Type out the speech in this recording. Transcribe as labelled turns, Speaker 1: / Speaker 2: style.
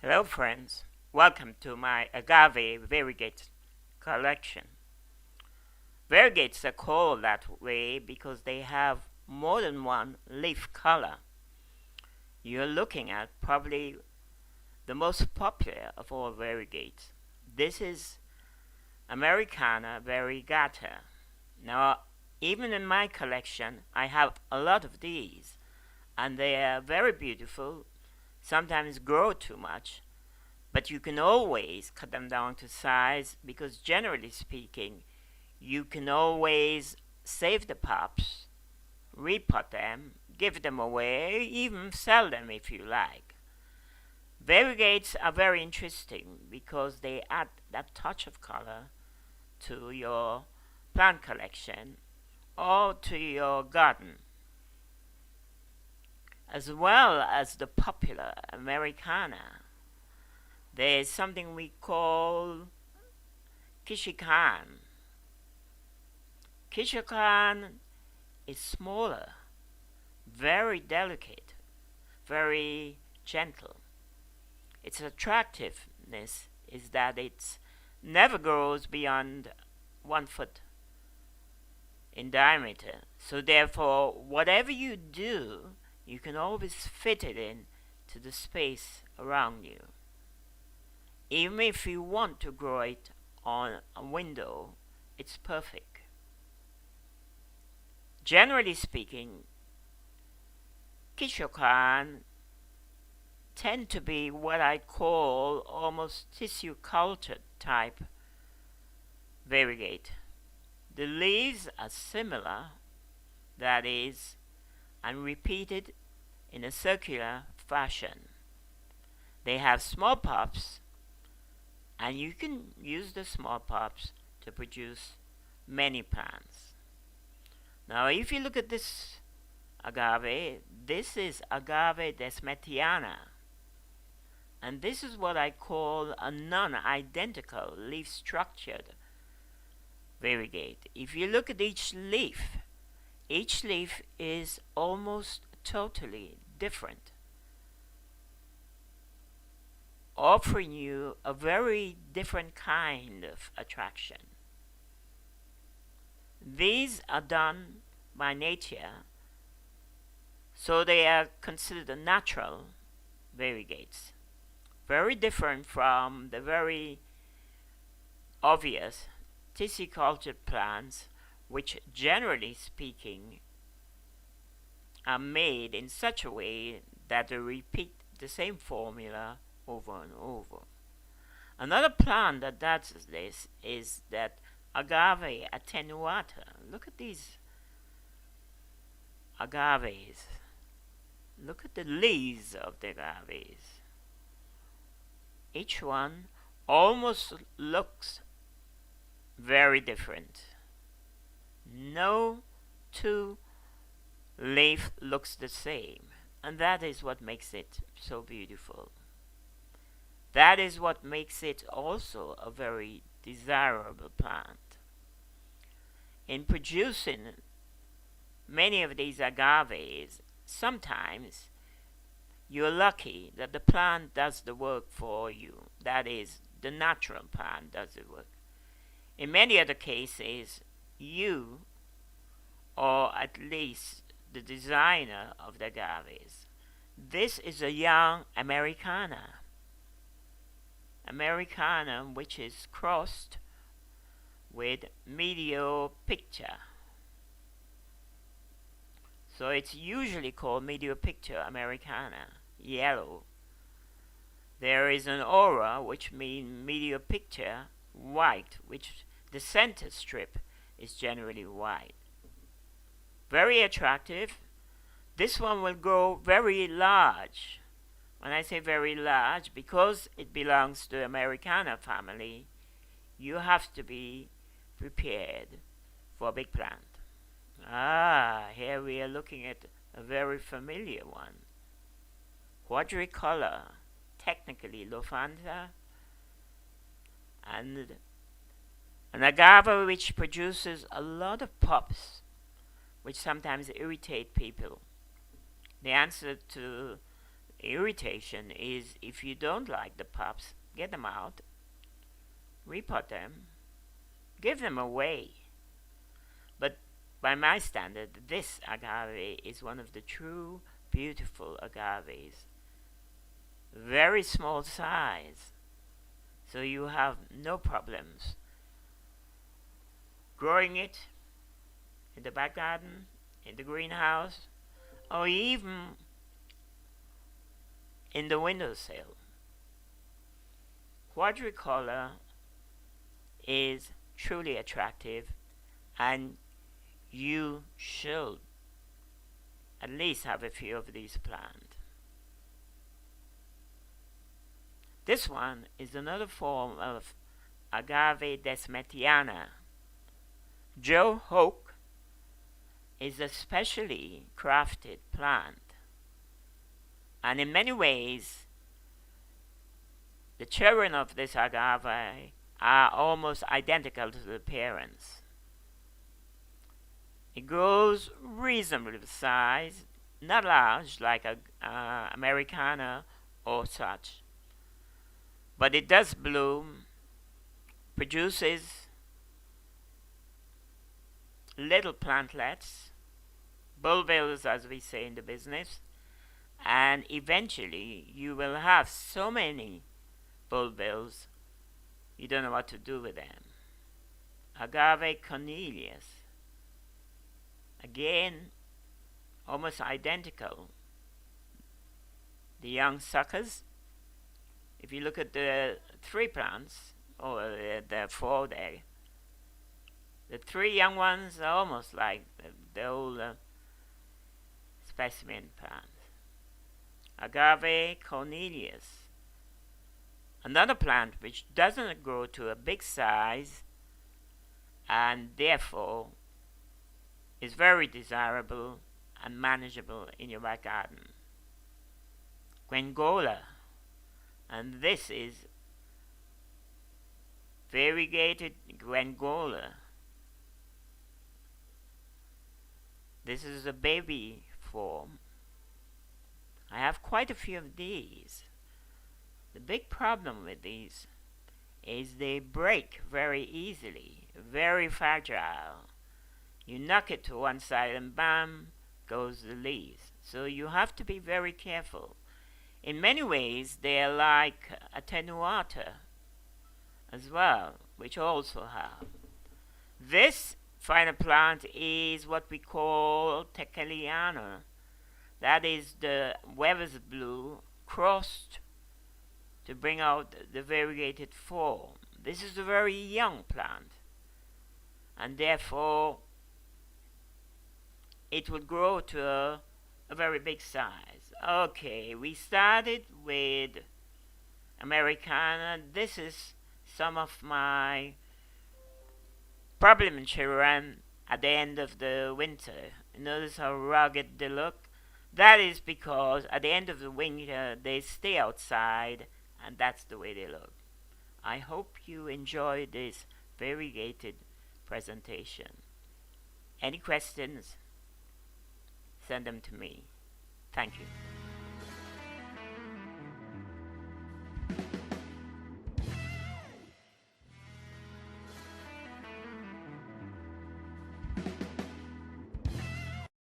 Speaker 1: Hello friends, welcome to my Agave Variegates collection. Variegates are called that way because they have more than one leaf color. You're looking at probably the most popular of all variegates. This is Americana variegata. Now, even in my collection, I have a lot of these, and they are very beautiful, sometimes grow too much, but you can always cut them down to size because generally speaking, you can always save the pups, repot them, give them away, even sell them if you like. Variegates are very interesting because they add that touch of color to your plant collection or to your garden, as well as the popular americana. There is something we call Kisho Kan. Kisho Kan is smaller, very delicate, very gentle. Its attractiveness is that it never grows beyond 1 foot in diameter. So therefore, whatever you do, you can always fit it in to the space around you. Even if you want to grow it on a window, it's perfect. Generally speaking, Kisho Kan tend to be what I call almost tissue cultured type variegate. The leaves are similar, that is, and repeated in a circular fashion. They have small pups, and you can use the small pups to produce many plants. Now, if you look at this agave, this is Agave desmettiana, and this is what I call a non-identical leaf-structured variegate. If you look at each leaf is almost totally different, offering you a very different kind of attraction. These are done by nature, so they are considered natural variegates, very different from the very obvious tissue cultured plants, which generally speaking are made in such a way that they repeat the same formula over and over. Another plant that does this is that Agave attenuata. Look at these agaves. Look at the leaves of the agaves. Each one almost looks very different. No two leaf looks the same, and that is what makes it so beautiful. That is what makes it also a very desirable plant. In producing many of these agaves, sometimes you're lucky that the plant does the work for you. That is, the natural plant does the work. In many other cases, you, or at least the designer of the agaves, this is a young americana. Americana, which is crossed with mediopicta. So it's usually called mediopicta americana, yellow. There is an aura, which means mediopicta, white, which the center strip is generally white. Very attractive. This one will grow very large. When I say very large, because it belongs to the Americana family, you have to be prepared for a big plant. Here we are looking at a very familiar one. Quadricolor, technically lophanta, and an agave which produces a lot of pups, which sometimes irritate people. The answer to irritation is if you don't like the pups, get them out, repot them, give them away. But by my standard, this agave is one of the true beautiful agaves. Very small size, so you have no problems growing it in the back garden, in the greenhouse, or even in the windowsill. Quadricolor is truly attractive, and you should at least have a few of these plants. This one is another form of Agave desmettiana. Joe Hoak is a specially crafted plant, and in many ways the children of this agave are almost identical to the parents. It grows reasonably sized, not large like a americana or such, but it does bloom, produces little plantlets, bulbils as we say in the business, and eventually you will have so many bulbils you don't know what to do with them. Agave Cornelius, again almost identical. The young suckers, if you look at the three plants, or the four there, the three young ones are almost like the old specimen plants. Agave Cornelius, another plant which doesn't grow to a big size and therefore is very desirable and manageable in your back garden. Guiengola, and this is variegated guiengola. This is a baby form. I have quite a few of these. The big problem with these is they break very easily, very fragile. You knock it to one side and bam, goes the leaves. So you have to be very careful. In many ways, they are like attenuata as well, which also have. This final plant is what we call tequilana. That is the Weber's blue crossed to bring out the variegated form. This is a very young plant, and therefore it would grow to a very big size. Okay, we started with americana. This is some of my problem children at the end of the winter. Notice how rugged they look? That is because at the end of the winter they stay outside, and that's the way they look. I hope you enjoy this variegated presentation. Any questions? Send them to me. Thank you.